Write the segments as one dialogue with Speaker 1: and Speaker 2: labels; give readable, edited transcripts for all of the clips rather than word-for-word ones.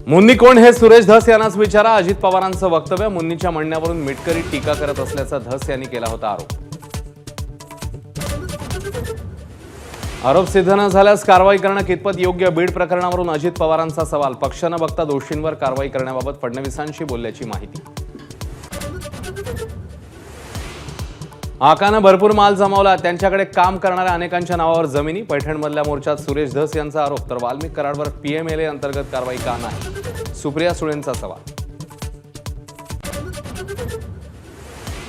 Speaker 1: मुन्नी कोण हे सुरेश धस यांनाच विचारा. अजित पवारांचं वक्तव्य. मुन्नीच्या म्हणण्यावरून मिटकरी टीका करत असल्याचा धस यांनी केला होता आरोप. आरोप सिद्ध न झाल्यास कारवाई करणं कितपत योग्य. बीड प्रकरणावरून अजित पवारांचा सवाल. पक्ष न बघता दोषींवर कारवाई करण्याबाबत फडणवीसांशी बोलल्याची माहिती. आकानं भरपूर माल जमावला. त्यांच्याकडे काम करणाऱ्या अनेकांच्या नावावर जमिनी. पैठणमधल्या मोर्चात सुरेश धस यांचा आरोप. तर वाल्मिक कराडवर पीएमएलए अंतर्गत कारवाई का नाही, सुप्रिया सुळेंचा सवाल.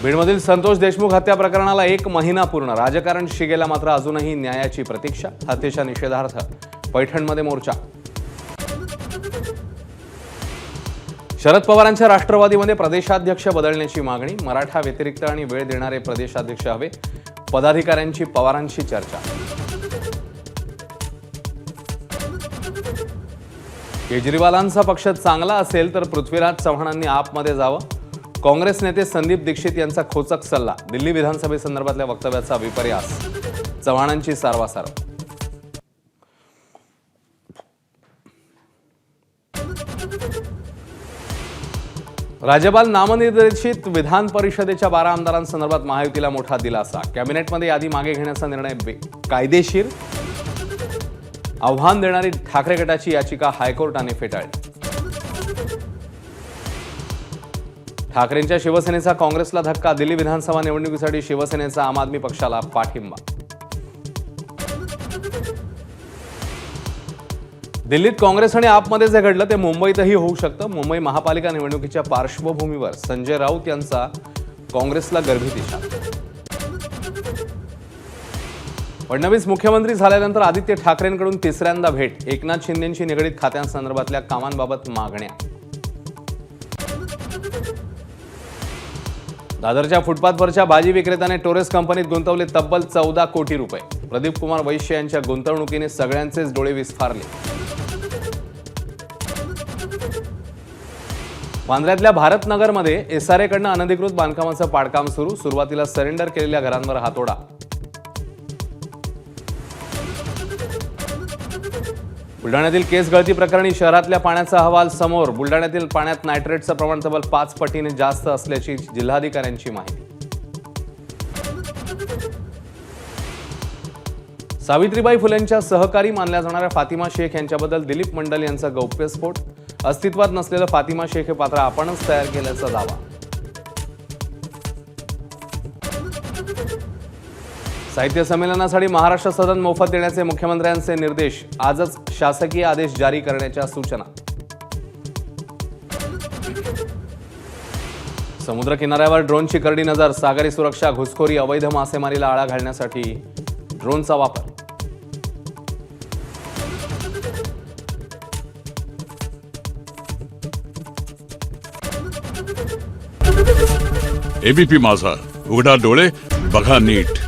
Speaker 1: बीडमधील संतोष देशमुख हत्या प्रकरणाला 1 महिना पूर्ण. राजकारण शिगेला मात्र अजूनही न्यायाची प्रतीक्षा. हत्येच्या निषेधार्थ पैठणमध्ये मोर्चा. शरद पवारांच्या राष्ट्रवादीमध्ये प्रदेशाध्यक्ष बदलण्याची मागणी. मराठा व्यतिरिक्त आणि वेळ देणारे प्रदेशाध्यक्ष हवे. पदाधिकाऱ्यांची पवारांशी चर्चा. केजरीवालांचा पक्ष चांगला असेल तर पृथ्वीराज चव्हाणांनी आपमध्ये जावं. काँग्रेस नेते संदीप दीक्षित यांचा खोचक सल्ला. दिल्ली विधानसभेसंदर्भातल्या वक्तव्याचा विपर्यास. चव्हाणांची सारवासारव. राज्यपाल नामनिर्देशित विधान परिषदेच्या 12 आमदारांसंदर्भात महायुतीला मोठा दिलासा. कॅबिनेटमध्ये यादी मागे घेण्याचा निर्णय कायदेशीर. आव्हान देणारी ठाकरे गटाची याचिका हायकोर्टाने फेटाळली. ठाकरेंच्या शिवसेनेचा काँग्रेसला धक्का. दिल्ली विधानसभा निवडणुकीसाठी शिवसेनेचा आम आदमी पक्षाला पाठिंबा. दिल्लीत काँग्रेस आणि आपमध्ये जे घडलं ते मुंबईतही होऊ शकतं. मुंबई महापालिका निवडणुकीच्या पार्श्वभूमीवर संजय राऊत यांचा काँग्रेसला गर्भित इशारा. फडणवीस मुख्यमंत्री झाल्यानंतर आदित्य ठाकरेंकडून तिसऱ्यांदा भेट. एकनाथ शिंदेंशी निगडीत खात्यांसंदर्भातल्या कामांबाबत मागण्या. दादरच्या फुटपाथवरच्या भाजी विक्रेत्याने टोरेस कंपनीत गुंतवले तब्बल 14 कोटी रुपये. प्रदीप कुमार वैश्य यांच्या गुंतवणुकीने सगळ्यांचेच डोळे विस्फारले. वांद्र्यातल्या भारतनगरमध्ये एसआरए कडनं अनधिकृत बांधकामाचं पाडकाम सुरू. सुरुवातीला सरेंडर केलेल्या घरांवर हातोडा. बुलढाण्यातील केस गळती प्रकरणी शहरातल्या पाण्याचा अहवाल समोर. बुलढाण्यातील पाण्यात नायट्रेटचं प्रमाण तब्बल 5 पटीने जास्त असल्याची जिल्हाधिकाऱ्यांची माहिती. सावित्रीबाई फुलेंच्या सहकारी मानल्या जाणाऱ्या फातिमा शेख यांच्याबद्दल दिलीप मंडल यांचा गौप्यस्फोट. अस्तित्वात नसलेलं फातिमा शेख हे पात्र आपणच तयार केल्याचा दावा. साहित्य संमेलनासाठी महाराष्ट्र सदन मोफत देण्याचे मुख्यमंत्र्यांचे निर्देश. आजच शासकीय आदेश जारी करण्याच्या सूचना. समुद्र किनाऱ्यावर ड्रोनची करडी नजर. सागरी सुरक्षा, घुसखोरी, अवैध मासेमारीला आळा घालण्यासाठी ड्रोनचा वापर.
Speaker 2: एबीपी माझा, उघडा डोळे बघा नीट.